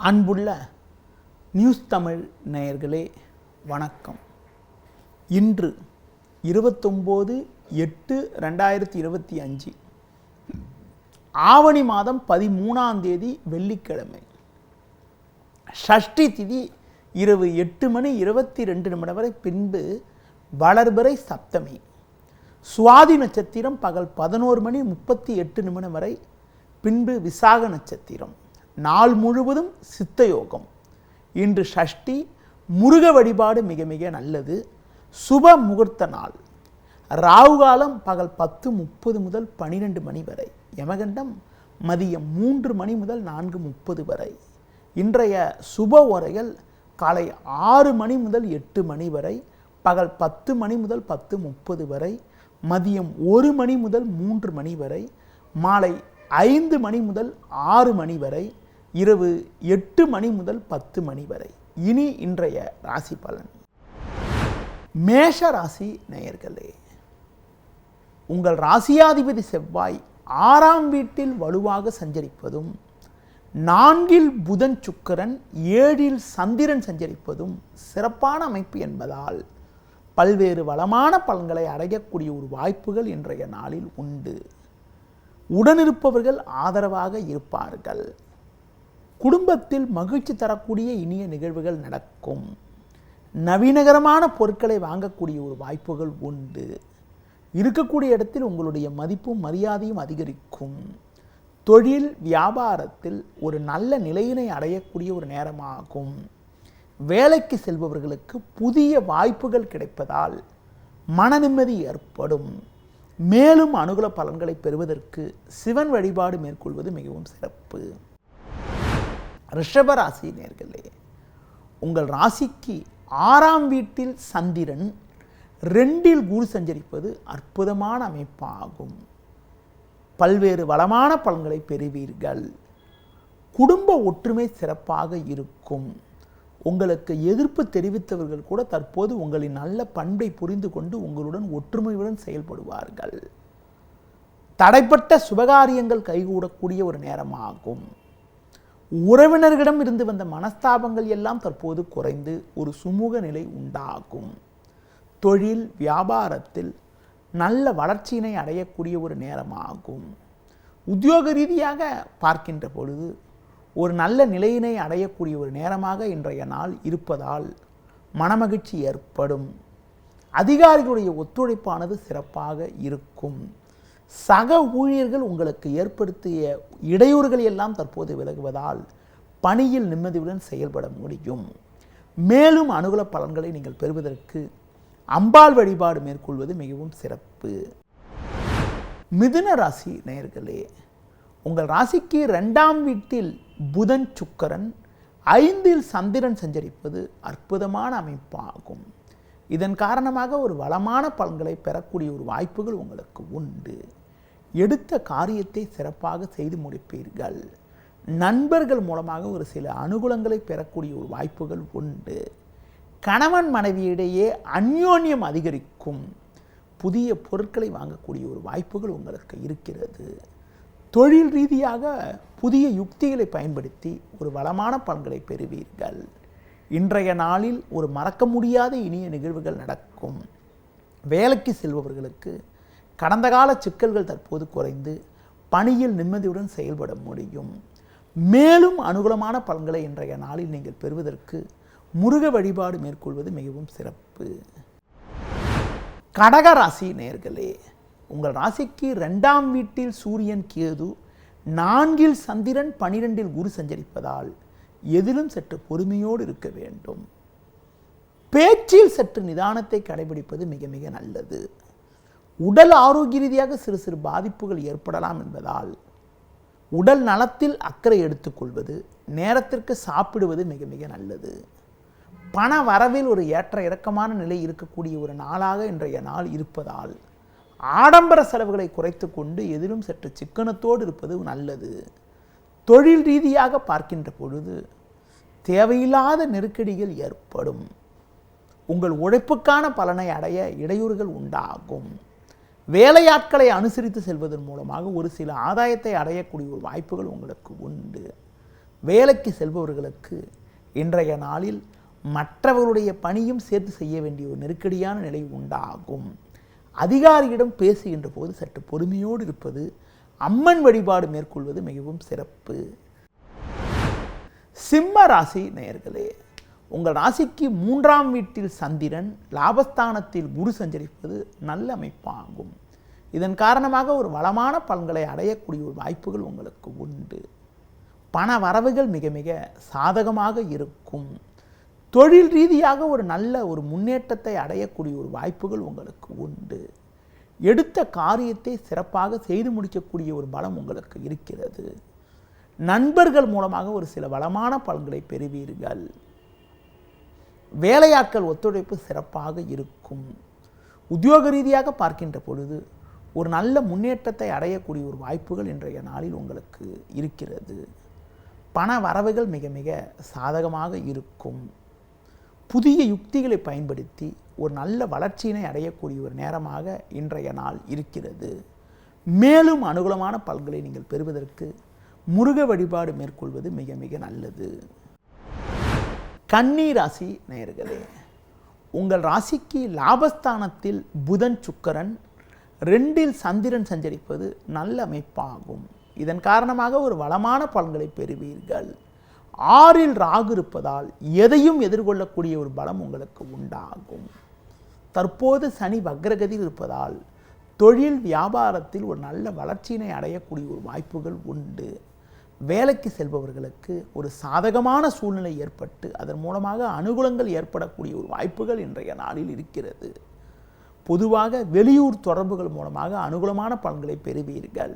அன்புள்ள நியூஸ் தமிழ் நேயர்களே வணக்கம். இன்று 29/8/2025 ஆவணி மாதம் 13ஆம் தேதி வெள்ளிக்கிழமை. ஷஷ்டி திதி இரவு 8:22 வரை, பின்பு வளர்பிறை சப்தமி. சுவாதி நட்சத்திரம் பகல் 11:38 வரை, பின்பு விசாக நட்சத்திரம். நாள் முழுவதும் சித்தயோகம். இன்று ஷஷ்டி. முருக வழிபாடு மிக மிக நல்லது. சுப முகூர்த்த நாள். ராகுகாலம் பகல் 10:30 முதல் 12 மணி வரை. யமகண்டம் மதியம் 3 மணி முதல் 4:30 வரை. இன்றைய சுப ஓரைகள் காலை 6 மணி முதல் 8 மணி வரை, பகல் 10 மணி முதல் 10:30 வரை, மதியம் 1 மணி முதல் 3 மணி வரை, மாலை 5 மணி முதல் 6 மணி வரை, இரவு 8 மணி முதல் 10 மணி வரை. இனி இன்றைய ராசி பலன். மேஷ ராசி நேயர்களே, உங்கள் ராசியாதிபதி செவ்வாய் 6ஆம் வீட்டில் வலுவாக சஞ்சரிப்பதும், 4இல் புதன் சுக்கிரன், 7இல் சந்திரன் சஞ்சரிப்பதும் சிறப்பான அமைப்பு என்பதால் பல்வேறு வளமான பலன்களை அடையக்கூடிய ஒரு வாய்ப்புகள் இன்றைய நாளில் உண்டு. உடனிருப்பவர்கள் ஆதரவாக இருப்பார்கள். குடும்பத்தில் மகிழ்ச்சி தரக்கூடிய இனிய நிகழ்வுகள் நடக்கும். நவீனகரமான பொருட்களை வாங்கக்கூடிய ஒரு வாய்ப்புகள் உண்டு. இருக்கக்கூடிய இடத்தில் உங்களுடைய மதிப்பும் மரியாதையும் அதிகரிக்கும். தொழில் வியாபாரத்தில் ஒரு நல்ல நிலையினை அடையக்கூடிய ஒரு நேரமாகும். வேலைக்கு செல்பவர்களுக்கு புதிய வாய்ப்புகள் கிடைப்பதால் மன நிம்மதி ஏற்படும். மேலும் அனுகூல பலன்களை பெறுவதற்கு சிவன் வழிபாடு மேற்கொள்வது மிகவும் சிறப்பு. ரிஷப ராசி நேயர்களே, உங்கள் ராசிக்கு 6ஆம் வீட்டில் சந்திரன், 2இல் குரு சஞ்சரிப்பது அற்புதமான அமைப்பாகும். பல்வேறு வளமான பலன்களை பெறுவீர்கள். குடும்ப ஒற்றுமை சிறப்பாக இருக்கும். உங்களுக்கு எதிர்ப்பு தெரிவித்தவர்கள் கூட தற்போது உங்களின் நல்ல பண்பை புரிந்து கொண்டு உங்களுடன் ஒற்றுமையுடன் செயல்படுவார்கள். தடைப்பட்ட சுபகாரியங்கள் கைகூடக்கூடிய ஒரு நேரமாகும். உறவினர்களிடம் இருந்து வந்த மனஸ்தாபங்கள் எல்லாம் தற்போது குறைந்து ஒரு சுமூக நிலை உண்டாகும். தொழில் வியாபாரத்தில் நல்ல வளர்ச்சியினை அடையக்கூடிய ஒரு நேரமாகும். உத்தியோக ரீதியாக பார்க்கின்ற பொழுது ஒரு நல்ல நிலையினை அடையக்கூடிய ஒரு நேரமாக இன்றைய நாள் இருப்பதால் மனமகிழ்ச்சி ஏற்படும். அதிகாரிகளுடைய ஒத்துழைப்பானது சிறப்பாக இருக்கும். சக ஊழியர்கள் உங்களுக்கு ஏற்படுத்திய இடையூறுகள் எல்லாம் தற்போது விலகுவதால் பணியில் நிம்மதியுடன் செயல்பட முடியும். மேலும் அனுகூல பலன்களை நீங்கள் பெறுவதற்கு அம்பாள் வழிபாடு மேற்கொள்வது மிகவும் சிறப்பு. மிதுன ராசி நேயர்களே, உங்கள் ராசிக்கு 2ஆம் வீட்டில் புதன் சுக்கிரன், 5இல் சந்திரன் சஞ்சரிப்பது அற்புதமான அமைப்பாகும். இதன் காரணமாக ஒரு வளமான பலன்களை பெறக்கூடிய ஒரு வாய்ப்புகள் உங்களுக்கு உண்டு. எடுத்த காரியத்தை சிறப்பாக செய்து முடிப்பீர்கள். நண்பர்கள் மூலமாக ஒரு சில அனுகூலங்களை பெறக்கூடிய ஒரு வாய்ப்புகள் உண்டு. கணவன் மனைவியிடையே அந்யோன்யம் அதிகரிக்கும். புதிய பொருட்களை வாங்கக்கூடிய ஒரு வாய்ப்புகள் உங்களுக்கு இருக்கிறது. தொழில் ரீதியாக புதிய யுக்திகளை பயன்படுத்தி ஒரு வளமான பலன்களை பெறுவீர்கள். இன்றைய நாளில் ஒரு மறக்க முடியாத இனிய நிகழ்வுகள் நடக்கும். வேலைக்கு செல்பவர்களுக்கு கடந்த கால சிக்கல்கள் தற்போது குறைந்து பணியில் நிம்மதியுடன் செயல்பட முடியும். மேலும் அனுகூலமான பலன்களை இன்றைய நாளில் நீங்கள் பெறுவதற்கு முருக வழிபாடு மேற்கொள்வது மிகவும் சிறப்பு. கடக ராசி நேயர்களே, உங்கள் ராசிக்கு 2ஆம் வீட்டில் சூரியன் கேது, 4இல் சந்திரன், 12இல் குரு சஞ்சரிப்பதால் எதிலும் சற்று பொறுமையோடு இருக்க வேண்டும். பேச்சில் சற்று நிதானத்தை கடைபிடிப்பது மிக மிக நல்லது. உடல் ஆரோக்கிய ரீதியாக சிறு சிறு பாதிப்புகள் ஏற்படலாம் என்பதால் உடல் நலத்தில் அக்கறை எடுத்துக்கொள்வது, நேரத்திற்கு சாப்பிடுவது மிக மிக நல்லது. பண வரவில் ஒரு ஏற்ற இறக்கமான நிலை இருக்கக்கூடிய ஒரு நாளாக இன்றைய நாள் இருப்பதால் ஆடம்பர செலவுகளை குறைத்து கொண்டு எதிலும் சற்று சிக்கனத்தோடு இருப்பது நல்லது. தொழில் ரீதியாக பார்க்கின்ற பொழுது தேவையில்லாத நெருக்கடிகள் ஏற்படும். உங்கள் உழைப்புக்கான பலனை அடைய இடையூறுகள் உண்டாகும். வேலையாட்களை அனுசரித்து செல்வதன் மூலமாக ஒரு சில ஆதாயத்தை அடையக்கூடிய ஒரு வாய்ப்புகள் உங்களுக்கு உண்டு. வேலைக்கு செல்பவர்களுக்கு இன்றைய நாளில் மற்றவர்களுடைய பணியும் சேர்த்து செய்ய வேண்டிய ஒரு நெருக்கடியான நிலை உண்டாகும். அதிகாரியிடம் பேசுகின்ற போது சற்று பொறுமையோடு இருப்பது, அம்மன் வழிபாடு மேற்கொள்வது மிகவும் சிறப்பு. சிம்ம ராசி நேயர்களே, உங்கள் ராசிக்கு 3ஆம் வீட்டில் சந்திரன், லாபஸ்தானத்தில் குரு சஞ்சரிப்பது நல்ல அமைப்பாகும். இதன் காரணமாக ஒரு வளமான பலன்களை அடையக்கூடிய ஒரு வாய்ப்புகள் உங்களுக்கு உண்டு. பண வரவுகள் மிக மிக சாதகமாக இருக்கும். தொழில் ரீதியாக ஒரு நல்ல ஒரு முன்னேற்றத்தை அடையக்கூடிய ஒரு வாய்ப்புகள் உங்களுக்கு உண்டு. எடுத்த காரியத்தை சிறப்பாக செய்து முடிக்கக்கூடிய ஒரு பலம் உங்களுக்கு இருக்கிறது. நண்பர்கள் மூலமாக ஒரு சில வளமான பலன்களை பெறுவீர்கள். வேலையாட்கள் ஒத்துழைப்பு சிறப்பாக இருக்கும். உத்தியோக ரீதியாக பார்க்கின்ற பொழுது ஒரு நல்ல முன்னேற்றத்தை அடையக்கூடிய ஒரு வாய்ப்புகள் இன்றைய நாளில் உங்களுக்கு இருக்கிறது. பண வரவுகள் மிக மிக சாதகமாக இருக்கும். புதிய யுக்திகளை பயன்படுத்தி ஒரு நல்ல வளர்ச்சியினை அடையக்கூடிய ஒரு நேரமாக இன்றைய நாள் இருக்கிறது. மேலும் அனுகூலமான பலன்களை நீங்கள் பெறுவதற்கு முருக வழிபாடு மேற்கொள்வது மிக மிக நல்லது. கன்னி ராசி நேயர்களே, உங்கள் ராசிக்கு லாபஸ்தானத்தில் புதன் சுக்கிரன், 2இல் சந்திரன் சஞ்சரிப்பது நல்ல அமைப்பாகும். இதன் காரணமாக ஒரு வளமான பலன்களை பெறுவீர்கள். 6இல் ராகு இருப்பதால் எதையும் எதிர்கொள்ளக்கூடிய ஒரு பலம் உங்களுக்கு உண்டாகும். தற்போது சனி வக்ரகதியில் இருப்பதால் தொழில் வியாபாரத்தில் ஒரு நல்ல வளர்ச்சியினை அடையக்கூடிய ஒரு வாய்ப்புகள் உண்டு. வேலைக்கு செல்பவர்களுக்கு ஒரு சாதகமான சூழ்நிலை ஏற்பட்டு அதன் மூலமாக அனுகூலங்கள் ஏற்படக்கூடிய ஒரு வாய்ப்புகள் இன்றைய நாளில் இருக்கிறது. பொதுவாக வெளியூர் தொடர்புகள் மூலமாக அனுகூலமான பலன்களை பெறுவீர்கள்.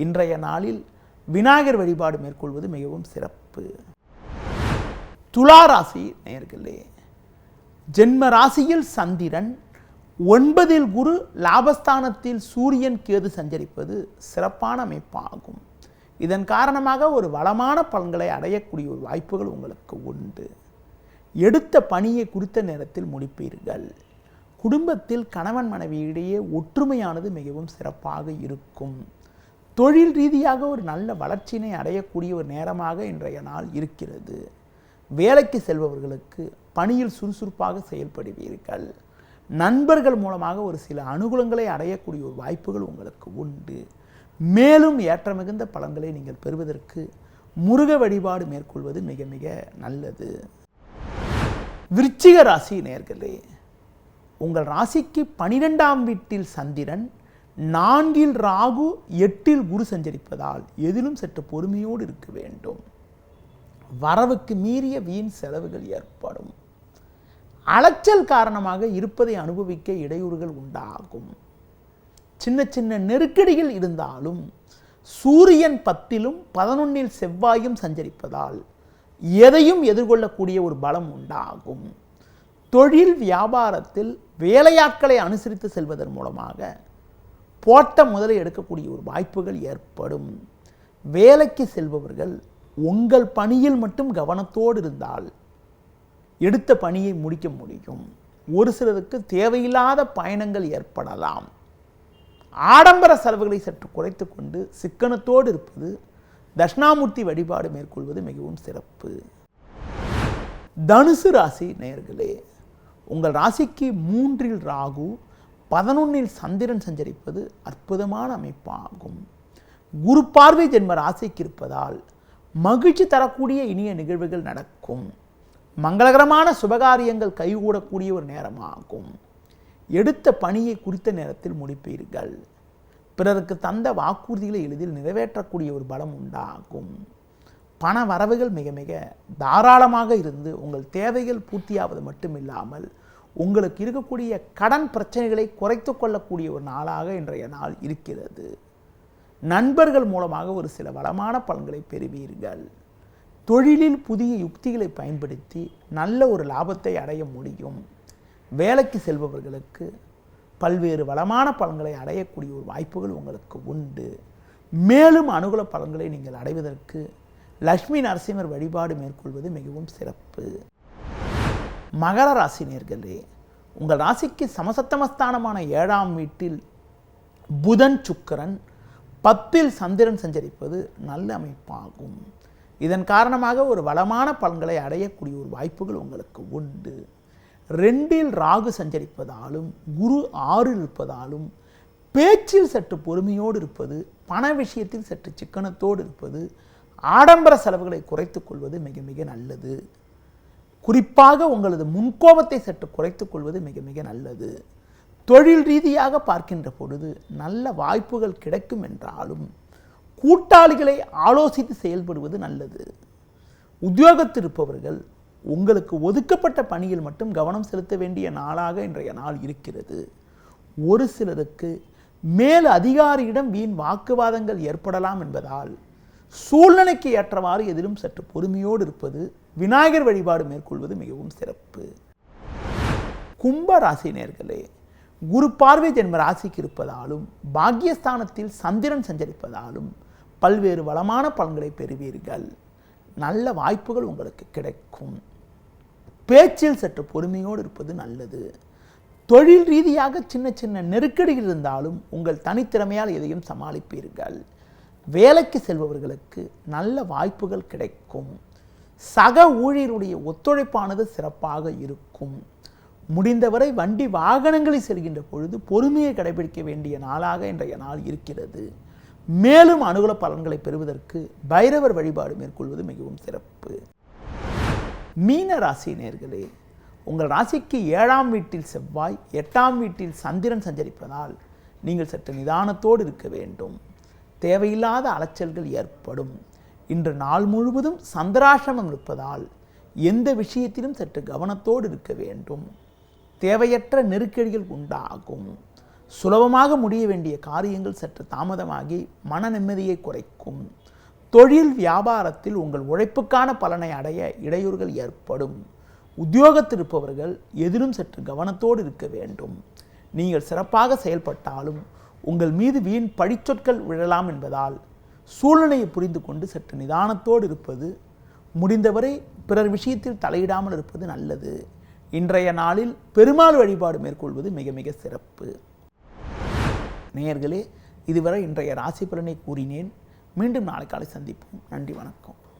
இன்றைய நாளில் விநாயகர் வழிபாடு மேற்கொள்வது மிகவும் சிறப்பு. துலா ராசி நேயர்களே, ஜென்ம ராசியில் சந்திரன், 9இல் குரு, லாபஸ்தானத்தில் சூரியன் கேது சஞ்சரிப்பது சிறப்பான அமைப்பாகும். இதன் காரணமாக ஒரு வளமான பலன்களை அடையக்கூடிய ஒரு வாய்ப்புகள் உங்களுக்கு உண்டு. எடுத்த பணியை குறித்த நேரத்தில் முடிப்பீர்கள். குடும்பத்தில் கணவன் மனைவியிடையே ஒற்றுமையானது மிகவும் சிறப்பாக இருக்கும். தொழில் ரீதியாக ஒரு நல்ல வளர்ச்சியினை அடையக்கூடிய ஒரு நேரமாக இன்றைய நாள் இருக்கிறது. வேலைக்கு செல்பவர்களுக்கு பணியில் சுறுசுறுப்பாக செயல்படுவீர்கள். நண்பர்கள் மூலமாக ஒரு சில அனுகூலங்களை அடையக்கூடிய ஒரு வாய்ப்புகள் உங்களுக்கு உண்டு. மேலும் ஏற்ற மிகுந்த பலன்களை நீங்கள் பெறுவதற்கு முருக வழிபாடு மேற்கொள்வது மிக மிக நல்லது. விருச்சிக ராசி நேயர்களே, உங்கள் ராசிக்கு 12ஆம் வீட்டில் சந்திரன், 4இல் ராகு, 8இல் குரு சஞ்சரிப்பதால் எதிலும் சற்று பொறுமையோடு இருக்க வேண்டும். வரவுக்கு மீறிய வீண் செலவுகள் ஏற்படும். அலைச்சல் காரணமாக இருப்பதை அனுபவிக்க இடையூறுகள் உண்டாகும். சின்ன சின்ன நெருக்கடிகள் இருந்தாலும் சூரியன் 10இலும் 11இல் செவ்வாயும் சஞ்சரிப்பதால் எதையும் எதிர்கொள்ளக்கூடிய ஒரு பலம் உண்டாகும். தொழில் வியாபாரத்தில் வேலையாட்களை அனுசரித்து செல்வதன் மூலமாக போட்ட முதலை எடுக்கக்கூடிய ஒரு வாய்ப்புகள் ஏற்படும். வேலைக்கு செல்பவர்கள் உங்கள் பணியில் மட்டும் கவனத்தோடு இருந்தால் எடுத்த பணியை முடிக்க முடியும். ஒரு சிலருக்கு தேவையில்லாத பயணங்கள் ஏற்படலாம். ஆடம்பர செலவுகளை சற்று குறைத்து கொண்டு சிக்கனத்தோடு இருப்பது, தட்சிணாமூர்த்தி வழிபாடு மேற்கொள்வது மிகவும் சிறப்பு. தனுசு ராசி நேயர்களே, உங்கள் ராசிக்கு 3இல் ராகு, 11இல் சந்திரன் சஞ்சரிப்பது அற்புதமான அமைப்பாகும். குரு பார்வை ஜென்ம ராசிக்கு இருப்பதால் மகிழ்ச்சி தரக்கூடிய இனிய நிகழ்வுகள் நடக்கும். மங்களகரமான சுபகாரியங்கள் கைகூடக்கூடிய ஒரு நேரமாகும். எடுத்த பணியை குறித்த நேரத்தில் முடிப்பீர்கள். பிறருக்கு தந்த வாக்குறுதிகளை எளிதில் நிறைவேற்றக்கூடிய ஒரு பலம் உண்டாகும். பண வரவுகள் மிக மிக தாராளமாக இருந்து உங்கள் தேவைகள் பூர்த்தியாவது மட்டுமில்லாமல் உங்களுக்கு இருக்கக்கூடிய கடன் பிரச்சனைகளை குறைத்து கொள்ளக்கூடிய ஒரு நாளாக இன்றைய நாள் இருக்கிறது. நண்பர்கள் மூலமாக ஒரு சில வளமான பலன்களை பெறுவீர்கள். தொழிலில் புதிய யுக்திகளை பயன்படுத்தி நல்ல ஒரு லாபத்தை அடைய முடியும். வேலைக்கு செல்பவர்களுக்கு பல்வேறு வளமான பலன்களை அடையக்கூடிய ஒரு வாய்ப்புகள் உங்களுக்கு உண்டு. மேலும் அனுகூல பலன்களை நீங்கள் அடைவதற்கு லட்சுமி நரசிம்மர் வழிபாடு மேற்கொள்வது மிகவும் சிறப்பு. மகர ராசி நேயர்களே, உங்கள் ராசிக்கு சமசத்தமஸ்தானமான 7ஆம் வீட்டில் புதன் சுக்கிரன், 10இல் சந்திரன் சஞ்சரிப்பது நல்ல அமைப்பாகும். இதன் காரணமாக ஒரு வளமான பலன்களை அடையக்கூடிய ஒரு வாய்ப்புகள் உங்களுக்கு உண்டு. 2இல் ராகு சஞ்சரிப்பதாலும் குரு 6இல் இருப்பதாலும் பேச்சில் சற்று பொறுமையோடு இருப்பது, பண விஷயத்தில் சற்று சிக்கனத்தோடு இருப்பது, ஆடம்பர செலவுகளை குறைத்துக் கொள்வது மிக மிக நல்லது. குறிப்பாக உங்களது முன்கோபத்தை சற்று குறைத்துக் கொள்வது மிக மிக நல்லது. தொழில் ரீதியாக பார்க்கின்ற பொழுது நல்ல வாய்ப்புகள் கிடைக்கும் என்றாலும் கூட்டாளிகளை ஆலோசித்து செயல்படுவது நல்லது. உத்தியோகத்தில் இருப்பவர்கள் உங்களுக்கு ஒதுக்கப்பட்ட பணியில் மட்டும் கவனம் செலுத்த வேண்டிய நாளாக இன்றைய நாள் இருக்கிறது. ஒரு சிலருக்கு மேல் அதிகாரியிடம் வீண் வாக்குவாதங்கள் ஏற்படலாம் என்பதால் சூழ்நிலைக்கு ஏற்றவாறு எதிலும் சற்று பொறுமையோடு இருப்பது, விநாயகர் வழிபாடு மேற்கொள்வது மிகவும் சிறப்பு. கும்ப ராசி நேயர்களே, குரு பார்வை ஜென்ம ராசிக்கு இருப்பதாலும் பாக்கியஸ்தானத்தில் சந்திரன் சஞ்சரிப்பதாலும் பல்வேறு வளமான பலன்களை பெறுவீர்கள். நல்ல வாய்ப்புகள் உங்களுக்கு கிடைக்கும். பேச்சில் சற்று பொறுமையோடு இருப்பது நல்லது. தொழில் ரீதியாக சின்ன சின்ன நெருக்கடிகள் இருந்தாலும் உங்கள் தனித்திறமையால் எதையும் சமாளிப்பீர்கள். வேலைக்கு செல்பவர்களுக்கு நல்ல வாய்ப்புகள் கிடைக்கும். சக ஊழியருடைய ஒத்துழைப்பானது சிறப்பாக இருக்கும். முடிந்தவரை வண்டி வாகனங்களில் செல்கின்ற பொழுது பொறுமையை கடைபிடிக்க வேண்டிய நாளாக இன்றைய நாள் இருக்கிறது. மேலும் அனுகூல பலன்களை பெறுவதற்கு பைரவர் வழிபாடு மேற்கொள்வது மிகவும் சிறப்பு. மீன ராசி நேயர்களே, உங்கள் ராசிக்கு 7ஆம் வீட்டில் செவ்வாய், 8ஆம் வீட்டில் சந்திரன் சஞ்சரிப்பதால் நீங்கள் சற்று நிதானத்தோடு இருக்க வேண்டும். தேவையில்லாத அலைச்சல்கள் ஏற்படும். இன்று நாள் முழுவதும் சந்திராசிரமம் இருப்பதால் எந்த விஷயத்திலும் சற்று கவனத்தோடு இருக்க வேண்டும். தேவையற்ற நெருக்கடிகள் உண்டாகும். சுலபமாக முடிய வேண்டிய காரியங்கள் சற்று தாமதமாகி மன நிம்மதியை குறைக்கும். தொழில் வியாபாரத்தில் உங்கள் உழைப்புக்கான பலனை அடைய இடையூறுகள் ஏற்படும். உத்தியோகத்தில் இருப்பவர்கள் எதிலும் சற்று கவனத்தோடு இருக்க வேண்டும். நீங்கள் சிறப்பாக செயல்பட்டாலும் உங்கள் மீது வீண் பழிச்சொற்கள் விழலாம் என்பதால் சூழ்நிலையை புரிந்து கொண்டு சற்று நிதானத்தோடு இருப்பது, முடிந்தவரை பிறர் விஷயத்தில் தலையிடாமல் இருப்பது நல்லது. இன்றைய நாளில் பெருமாள் வழிபாடு மேற்கொள்வது மிக மிக சிறப்பு. நேயர்களே, இதுவரை இன்றைய ராசி பலனை கூறினேன். மீண்டும் நாளை காலை சந்திப்போம். நன்றி, வணக்கம்.